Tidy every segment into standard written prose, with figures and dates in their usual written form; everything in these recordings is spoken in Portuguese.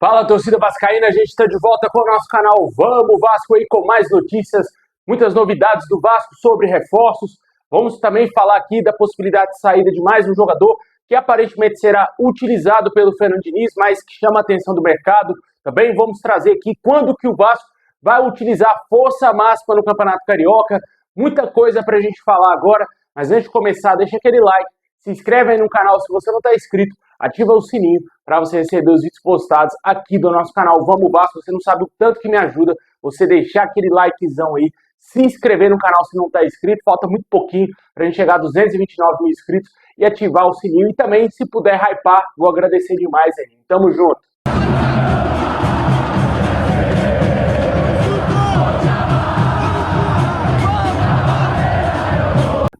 Fala, torcida vascaína, a gente está de volta com o nosso canal Vamos Vasco aí com mais notícias, muitas novidades do Vasco sobre reforços. Vamos também falar aqui da possibilidade de saída de mais um jogador que aparentemente será utilizado pelo Fernando Diniz, mas que chama a atenção do mercado. Também vamos trazer aqui quando que o Vasco vai utilizar a força máxima no Campeonato Carioca. Muita coisa para a gente falar agora, mas antes de começar, deixa aquele like, se inscreve aí no canal se você não está inscrito, ativa o sininho para você receber os vídeos postados aqui do nosso canal Vamos Vasco. Você não sabe o tanto que me ajuda você deixar aquele likezão aí, se inscrever no canal se não está inscrito, falta muito pouquinho para a gente chegar a 229 mil inscritos e ativar o sininho. E também, se puder hypar, vou agradecer demais aí. Tamo junto!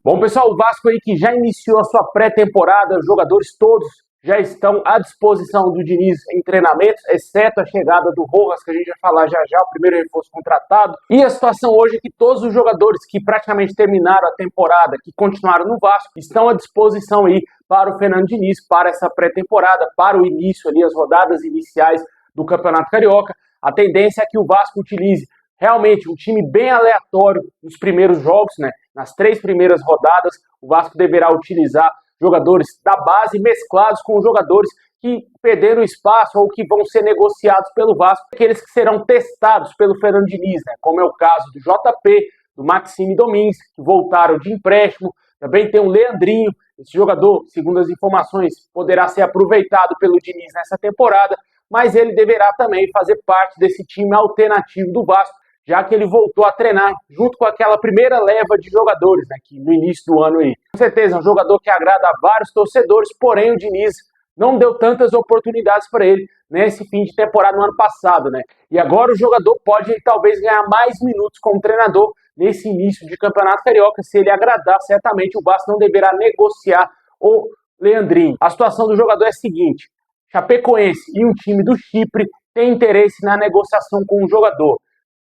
Bom, pessoal, o Vasco aí que já iniciou a sua pré-temporada, os jogadores todos já estão à disposição do Diniz em treinamentos, exceto a chegada do Rojas, que a gente vai falar já já, o primeiro reforço contratado. E a situação hoje é que todos os jogadores que praticamente terminaram a temporada, que continuaram no Vasco, estão à disposição aí para o Fernando Diniz, para essa pré-temporada, para o início ali, as rodadas iniciais do Campeonato Carioca. A tendência é que o Vasco utilize realmente um time bem aleatório nos primeiros jogos, né? Nas 3 primeiras rodadas, o Vasco deverá utilizar jogadores da base mesclados com jogadores que perderam espaço ou que vão ser negociados pelo Vasco, aqueles que serão testados pelo Fernando Diniz, né? Como é o caso do JP, do Maxime Domingues, que voltaram de empréstimo. Também tem o Leandrinho, esse jogador, segundo as informações, poderá ser aproveitado pelo Diniz nessa temporada, mas ele deverá também fazer parte desse time alternativo do Vasco, já que ele voltou a treinar junto com aquela primeira leva de jogadores, né, que no início do ano aí. Com certeza, um jogador que agrada a vários torcedores, porém o Diniz não deu tantas oportunidades para ele nesse fim de temporada no ano passado, né? E agora o jogador pode talvez ganhar mais minutos como treinador nesse início de Campeonato Carioca. Se ele agradar, certamente o Vasco não deverá negociar o Leandrinho. A situação do jogador é a seguinte: Chapecoense e um time do Chipre têm interesse na negociação com o jogador.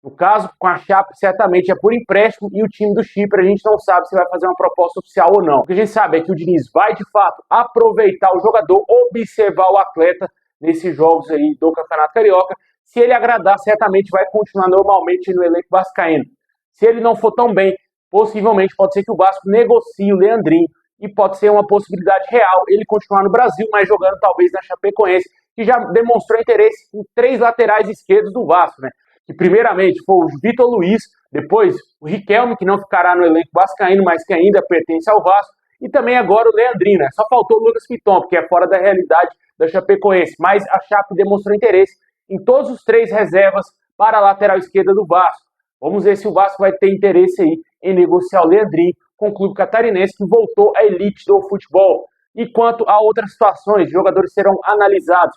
No caso, com a Chape, certamente é por empréstimo, e o time do Chipre a gente não sabe se vai fazer uma proposta oficial ou não. O que a gente sabe é que o Diniz vai, de fato, aproveitar o jogador, observar o atleta nesses jogos aí do Campeonato Carioca. Se ele agradar, certamente vai continuar normalmente no elenco vascaíno. Se ele não for tão bem, possivelmente pode ser que o Vasco negocie o Leandrinho, e pode ser uma possibilidade real ele continuar no Brasil, mas jogando talvez na Chapecoense, que já demonstrou interesse em 3 laterais esquerdos do Vasco, né? Que primeiramente foi o Vitor Luiz, depois o Riquelme, que não ficará no elenco vascaíno, mas que ainda pertence ao Vasco, e também agora o Leandrinho, né? Só faltou o Lucas Piton, porque é fora da realidade da Chapecoense, mas a Chape demonstrou interesse em todos os 3 reservas para a lateral esquerda do Vasco. Vamos ver se o Vasco vai ter interesse aí em negociar o Leandrinho com o clube catarinense, que voltou à elite do futebol. E quanto a outras situações, jogadores serão analisados.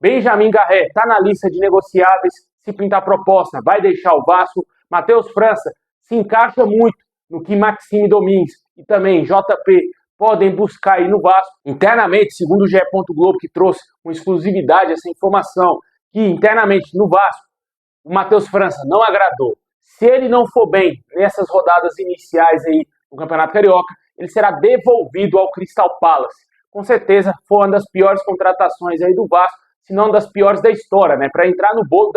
Benjamin Garré está na lista de negociáveis. Se pintar proposta, vai deixar o Vasco. Matheus França se encaixa muito no que Maxime Domingues e também JP podem buscar aí no Vasco. Internamente, segundo o GE. Globo, que trouxe com exclusividade essa informação, que internamente no Vasco, o Matheus França não agradou. Se ele não for bem nessas rodadas iniciais aí no Campeonato Carioca, ele será devolvido ao Crystal Palace. Com certeza foi uma das piores contratações aí do Vasco, se não das piores da história, né? Para entrar no bolo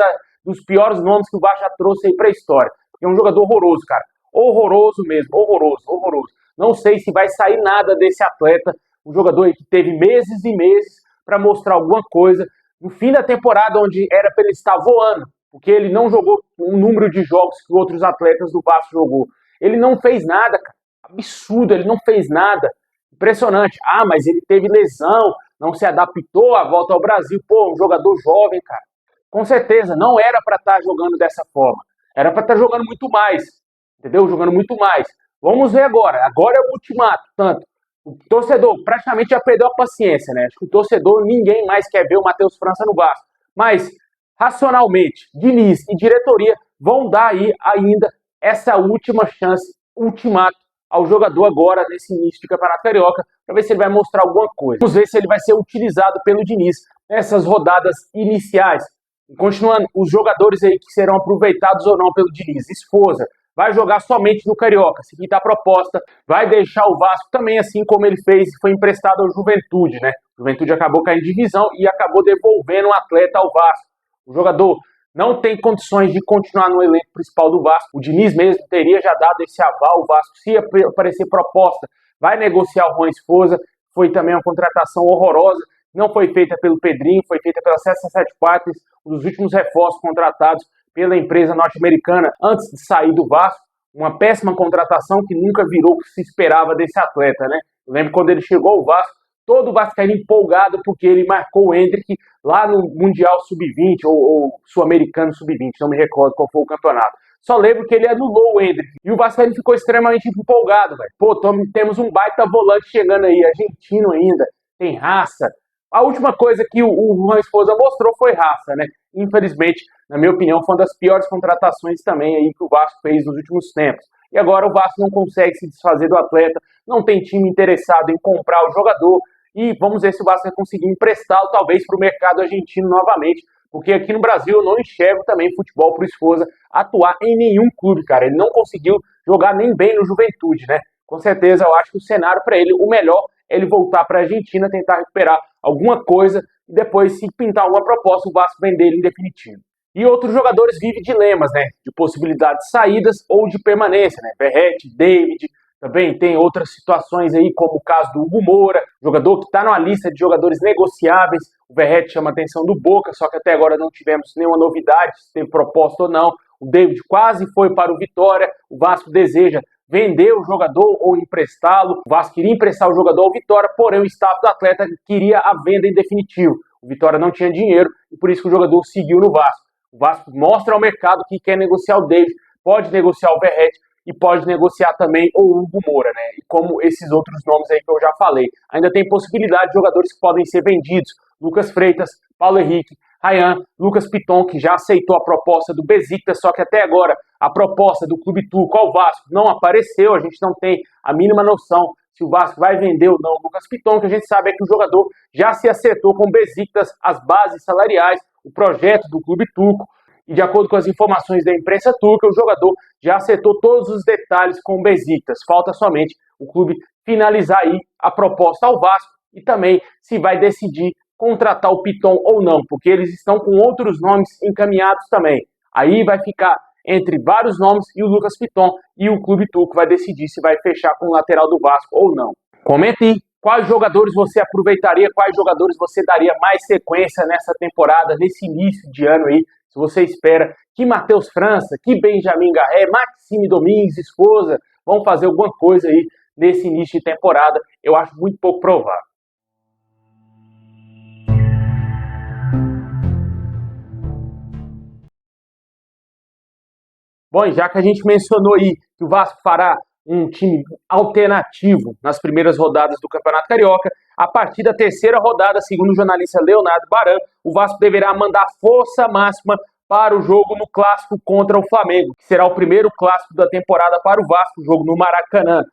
dos piores nomes que o Vasco já trouxe aí para a história. É um jogador horroroso, cara. Horroroso mesmo, horroroso, horroroso. Não sei se vai sair nada desse atleta, um jogador aí que teve meses e meses para mostrar alguma coisa. No fim da temporada, onde era para ele estar voando, porque ele não jogou o número de jogos que outros atletas do Vasco jogou. Ele não fez nada, cara. Absurdo, ele não fez nada. Impressionante. Ah, mas ele teve lesão, não se adaptou à volta ao Brasil. Pô, um jogador jovem, cara. Com certeza, não era para estar jogando dessa forma. Era para estar jogando muito mais. Entendeu? Jogando muito mais. Vamos ver agora. Agora é o ultimato. Tanto, o torcedor praticamente já perdeu a paciência, né? Acho que o torcedor, ninguém mais quer ver o Matheus França no Vasco. Mas, racionalmente, Diniz e diretoria vão dar aí ainda essa última chance, ultimato, ao jogador agora nesse início de Campeonato Carioca, para ver se ele vai mostrar alguma coisa. Vamos ver se ele vai ser utilizado pelo Diniz nessas rodadas iniciais. Continuando, os jogadores aí que serão aproveitados ou não pelo Diniz: Esforza, vai jogar somente no Carioca, seguinte a proposta, vai deixar o Vasco também, assim como ele fez, foi emprestado ao Juventude, né? O Juventude acabou caindo de divisão e acabou devolvendo um atleta ao Vasco. O jogador não tem condições de continuar no elenco principal do Vasco. O Diniz mesmo teria já dado esse aval. O Vasco, se aparecer proposta, vai negociar o Juan Esposa. Foi também uma contratação horrorosa. Não foi feita pelo Pedrinho, foi feita pela Cessa Sete Partes, um dos últimos reforços contratados pela empresa norte-americana antes de sair do Vasco. Uma péssima contratação que nunca virou o que se esperava desse atleta, né? Eu lembro quando ele chegou ao Vasco, todo o vascaíno empolgado porque ele marcou o Endrick lá no Mundial Sub-20 ou Sul-Americano Sub-20, não me recordo qual foi o campeonato. Só lembro que ele anulou o Endrick. E o vascaíno ficou extremamente empolgado, velho. Pô, temos um baita volante chegando aí, argentino ainda, tem raça. A última coisa que o Juan Esposa mostrou foi raça, né? Infelizmente, na minha opinião, foi uma das piores contratações também aí que o Vasco fez nos últimos tempos. E agora o Vasco não consegue se desfazer do atleta, não tem time interessado em comprar o jogador, e vamos ver se o Vasco vai conseguir emprestá-lo talvez para o mercado argentino novamente, porque aqui no Brasil eu não enxergo também futebol para o Esposa atuar em nenhum clube, cara. Ele não conseguiu jogar nem bem no Juventude, né? Com certeza eu acho que o cenário para ele, o melhor é ele voltar para a Argentina, tentar recuperar alguma coisa e depois, se pintar alguma proposta, o Vasco vender ele em definitivo. E outros jogadores vivem dilemas, né? De possibilidades de saídas ou de permanência, né? Verratti, David, também tem outras situações aí, como o caso do Hugo Moura, jogador que está numa lista de jogadores negociáveis. O Verratti chama a atenção do Boca, só que até agora não tivemos nenhuma novidade, se teve proposta ou não. O David quase foi para o Vitória, o Vasco deseja vender o jogador ou emprestá-lo. O Vasco queria emprestar o jogador ao Vitória, porém o staff do atleta queria a venda em definitivo. O Vitória não tinha dinheiro e por isso que o jogador seguiu no Vasco. O Vasco mostra ao mercado que quer negociar o David, pode negociar o Verratti e pode negociar também o Hugo Moura, né? E como esses outros nomes aí que eu já falei. Ainda tem possibilidade de jogadores que podem ser vendidos. Lucas Freitas, Paulo Henrique, Ryan, Lucas Piton, que já aceitou a proposta do Besiktas, só que até agora a proposta do Clube Turco ao Vasco não apareceu. A gente não tem a mínima noção se o Vasco vai vender ou não o Lucas Piton. O que a gente sabe é que o jogador já se acertou com o Besiktas, as bases salariais, o projeto do Clube Turco. E de acordo com as informações da imprensa turca, o jogador já acertou todos os detalhes com o Besiktas. Falta somente o clube finalizar aí a proposta ao Vasco e também se vai decidir contratar o Piton ou não, porque eles estão com outros nomes encaminhados também. Aí vai ficar entre vários nomes e o Lucas Piton, e o clube turco vai decidir se vai fechar com o lateral do Vasco ou não. Comente aí quais jogadores você aproveitaria, quais jogadores você daria mais sequência nessa temporada, nesse início de ano aí. Se você espera que Matheus França, que Benjamin Garré, Maxime Domingues, Esposa, vão fazer alguma coisa aí nesse início de temporada, eu acho muito pouco provável. Bom, já que a gente mencionou aí que o Vasco fará um time alternativo nas primeiras rodadas do Campeonato Carioca, a partir da terceira rodada, segundo o jornalista Leonardo Baran, o Vasco deverá mandar força máxima para o jogo no Clássico contra o Flamengo, que será o primeiro Clássico da temporada para o Vasco, jogo no Maracanã.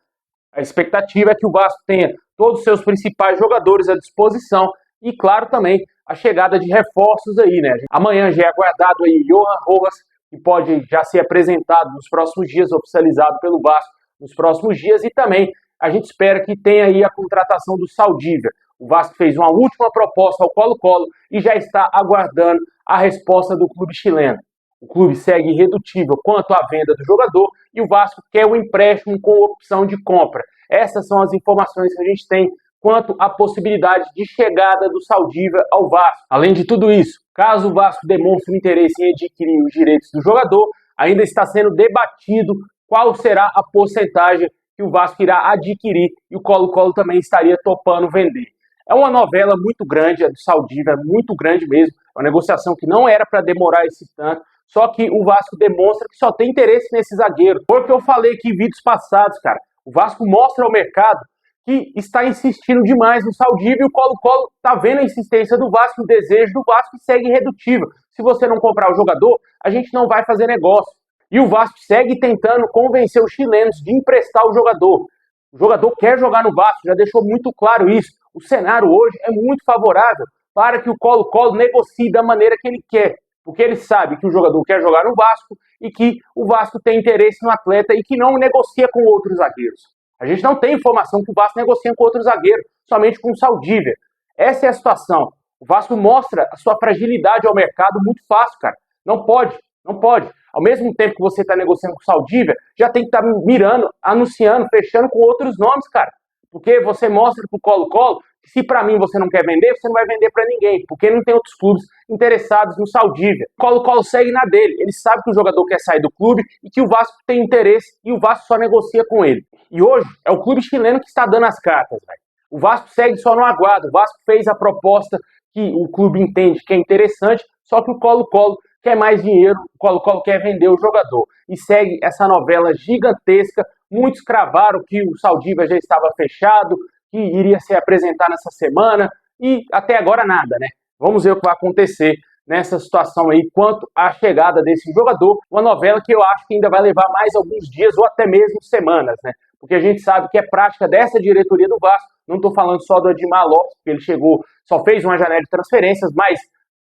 A expectativa é que o Vasco tenha todos os seus principais jogadores à disposição e, claro, também a chegada de reforços aí, né? Amanhã já é aguardado aí Johan Rojas, que pode já ser apresentado nos próximos dias, oficializado pelo Vasco nos próximos dias, e também a gente espera que tenha aí a contratação do Saldívia. O Vasco fez uma última proposta ao Colo-Colo e já está aguardando a resposta do clube chileno. O clube segue irredutível quanto à venda do jogador e o Vasco quer o empréstimo com opção de compra. Essas são as informações que a gente tem quanto à possibilidade de chegada do Saldívia ao Vasco. Além de tudo isso, caso o Vasco demonstre interesse em adquirir os direitos do jogador, ainda está sendo debatido qual será a porcentagem que o Vasco irá adquirir e o Colo-Colo também estaria topando vender. É uma novela muito grande, a do Saldívia, muito grande mesmo, é uma negociação que não era para demorar esse tanto, só que o Vasco demonstra que só tem interesse nesse zagueiro. Porque eu falei aqui em vídeos passados, cara, o Vasco mostra ao mercado que está insistindo demais no Saldívia e o Colo-Colo está vendo a insistência do Vasco, o desejo do Vasco e segue irredutível. Se você não comprar o jogador, a gente não vai fazer negócio. E o Vasco segue tentando convencer os chilenos de emprestar o jogador. O jogador quer jogar no Vasco, já deixou muito claro isso. O cenário hoje é muito favorável para que o Colo-Colo negocie da maneira que ele quer. Porque ele sabe que o jogador quer jogar no Vasco e que o Vasco tem interesse no atleta e que não negocia com outros zagueiros. A gente não tem informação que o Vasco negocia com outro zagueiro, somente com o Saldívia. Essa é a situação. O Vasco mostra a sua fragilidade ao mercado muito fácil, cara. Não pode, não pode. Ao mesmo tempo que você está negociando com o Saldívia, já tem que estar mirando, anunciando, fechando com outros nomes, cara. Porque você mostra pro Colo-Colo que se para mim você não quer vender, você não vai vender para ninguém, porque não tem outros clubes interessados no Saldívia. O Colo-Colo segue na dele. Ele sabe que o jogador quer sair do clube e que o Vasco tem interesse e o Vasco só negocia com ele. E hoje é o clube chileno que está dando as cartas, velho. O Vasco segue só no aguardo. O Vasco fez a proposta que o clube entende que é interessante, só que o Colo-Colo quer mais dinheiro, o Colo-Colo quer vender o jogador. E segue essa novela gigantesca. Muitos cravaram que o Saldívia já estava fechado, que iria se apresentar nessa semana, e até agora nada, né? Vamos ver o que vai acontecer nessa situação aí, quanto à chegada desse jogador. Uma novela que eu acho que ainda vai levar mais alguns dias ou até mesmo semanas, né? Porque a gente sabe que é prática dessa diretoria do Vasco. Não estou falando só do Edmar Lopes, porque ele chegou, só fez uma janela de transferências, mas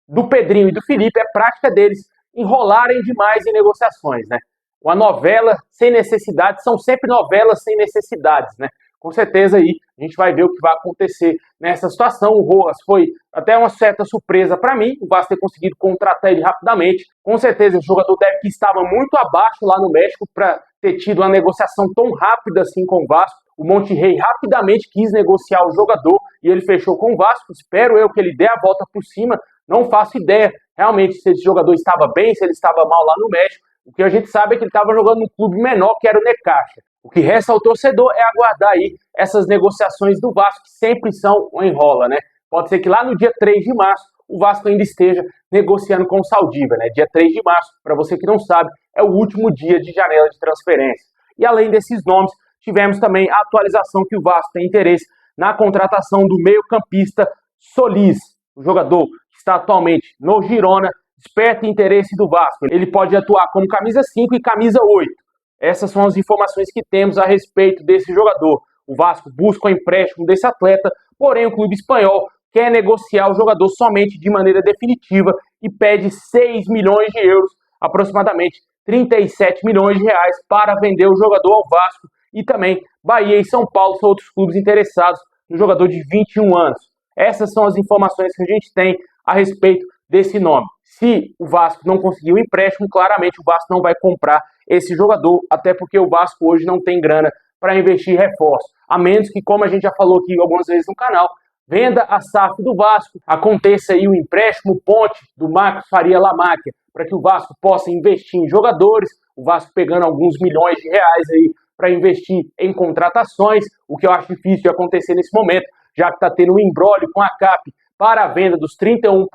do Pedrinho e do Felipe, é prática deles enrolarem demais em negociações, né? Uma novela sem necessidade, são sempre novelas sem necessidades, né? Com certeza aí a gente vai ver o que vai acontecer nessa situação. O Rojas foi até uma certa surpresa para mim, o Vasco ter conseguido contratar ele rapidamente. Com certeza esse jogador deve que estava muito abaixo lá no México para ter tido uma negociação tão rápida assim com o Vasco. O Monterrey rapidamente quis negociar o jogador e ele fechou com o Vasco. Espero eu que ele dê a volta por cima. Não faço ideia realmente se esse jogador estava bem, se ele estava mal lá no México. O que a gente sabe é que ele estava jogando num clube menor, que era o Necaxa. O que resta ao torcedor é aguardar aí essas negociações do Vasco, que sempre são uma enrola, né? Pode ser que lá no dia 3 de março o Vasco ainda esteja negociando com o Saldívia, né? Dia 3 de março, para você que não sabe, é o último dia de janela de transferência. E além desses nomes, tivemos também a atualização que o Vasco tem interesse na contratação do meio-campista Solís, o jogador que está atualmente no Girona, desperta interesse do Vasco. Ele pode atuar como camisa 5 e camisa 8. Essas são as informações que temos a respeito desse jogador. O Vasco busca o empréstimo desse atleta, porém o clube espanhol quer negociar o jogador somente de maneira definitiva e pede 6 milhões de euros, aproximadamente 37 milhões de reais, para vender o jogador ao Vasco. E também Bahia e São Paulo são outros clubes interessados no jogador de 21 anos. Essas são as informações que a gente tem a respeito desse nome. Se o Vasco não conseguir o empréstimo, claramente o Vasco não vai comprar esse jogador, até porque o Vasco hoje não tem grana para investir em reforço. A menos que, como a gente já falou aqui algumas vezes no canal, venda a SAF do Vasco, aconteça aí o empréstimo ponte do Marcos Faria Lamáquia, para que o Vasco possa investir em jogadores, o Vasco pegando alguns milhões de reais aí para investir em contratações, o que eu acho difícil de acontecer nesse momento, já que está tendo um imbróglio com a CAP para a venda dos 31%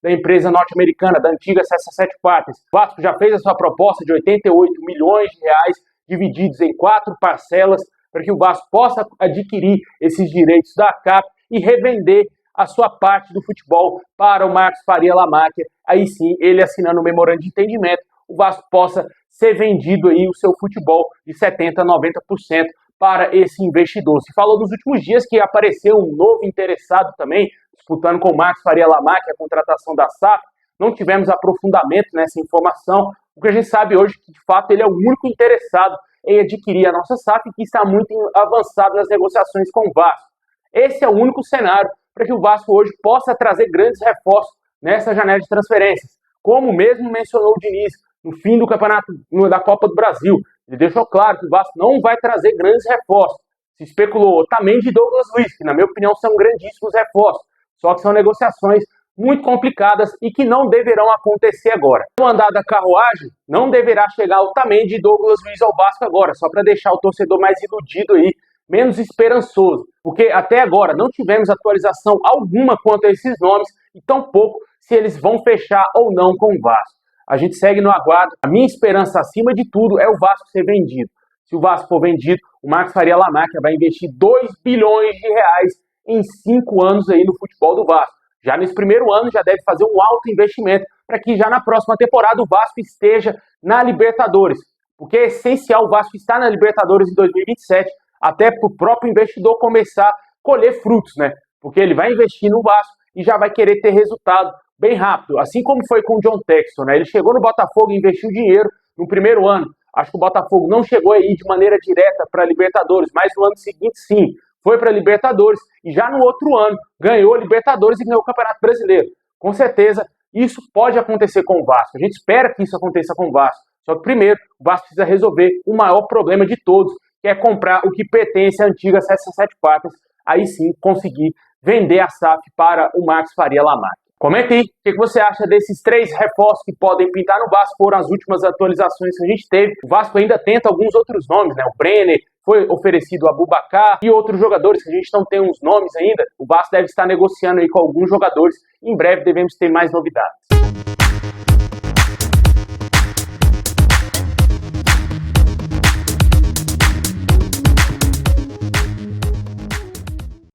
da empresa norte-americana, da antiga Cessa 7 Partes. O Vasco já fez a sua proposta de 88 milhões de reais, divididos em 4 parcelas, para que o Vasco possa adquirir esses direitos da CAP e revender a sua parte do futebol para o Marcos Faria Lamáquia. Aí sim, ele assinando o memorando de entendimento, o Vasco possa ser vendido aí o seu futebol de 70% a 90% para esse investidor. Se falou nos últimos dias que apareceu um novo interessado também, disputando com o Marcos Faria Lamáquia a contratação da SAF. Não tivemos aprofundamento nessa informação. O que a gente sabe hoje é que, de fato, ele é o único interessado em adquirir a nossa SAF e que está muito avançado nas negociações com o Vasco. Esse é o único cenário para que o Vasco hoje possa trazer grandes reforços nessa janela de transferências. Como mesmo mencionou o Diniz no fim do campeonato da Copa do Brasil. Ele deixou claro que o Vasco não vai trazer grandes reforços. Se especulou Otamendi e Douglas Luiz, que na minha opinião são grandíssimos reforços. Só que são negociações muito complicadas e que não deverão acontecer agora. No andar da carruagem, não deverá chegar Otamendi e Douglas Luiz ao Vasco agora, só para deixar o torcedor mais iludido aí, menos esperançoso. Porque até agora não tivemos atualização alguma quanto a esses nomes e tampouco se eles vão fechar ou não com o Vasco. A gente segue no aguardo. A minha esperança, acima de tudo, é o Vasco ser vendido. Se o Vasco for vendido, o Marcos Faria Lamáquia vai investir 2 bilhões de reais em 5 anos aí no futebol do Vasco. Já nesse primeiro ano, já deve fazer um alto investimento para que já na próxima temporada o Vasco esteja na Libertadores. Porque é essencial o Vasco estar na Libertadores em 2027, até para o próprio investidor começar a colher frutos, né? Porque ele vai investir no Vasco e já vai querer ter resultado bem rápido, assim como foi com o John Textor, né? Ele chegou no Botafogo e investiu dinheiro no primeiro ano. Acho que o Botafogo não chegou aí de maneira direta para a Libertadores, mas no ano seguinte sim, foi para a Libertadores e já no outro ano ganhou a Libertadores e ganhou o Campeonato Brasileiro. Com certeza isso pode acontecer com o Vasco. A gente espera que isso aconteça com o Vasco. Só que primeiro o Vasco precisa resolver o maior problema de todos, que é comprar o que pertence à antiga César Sete Patas, aí sim conseguir vender a SAF para o Marcos Faria Lamarque. Comenta aí o que você acha desses 3 reforços que podem pintar no Vasco por as últimas atualizações que a gente teve. O Vasco ainda tenta alguns outros nomes, né? O Brenner, foi oferecido a Abubakar e outros jogadores que a gente não tem uns nomes ainda. O Vasco deve estar negociando aí com alguns jogadores. Em breve devemos ter mais novidades.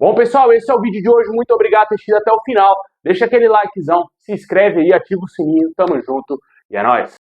Bom, pessoal, esse é o vídeo de hoje. Muito obrigado por assistir até o final. Deixa aquele likezão, se inscreve aí, ativa o sininho. Tamo junto e é nóis.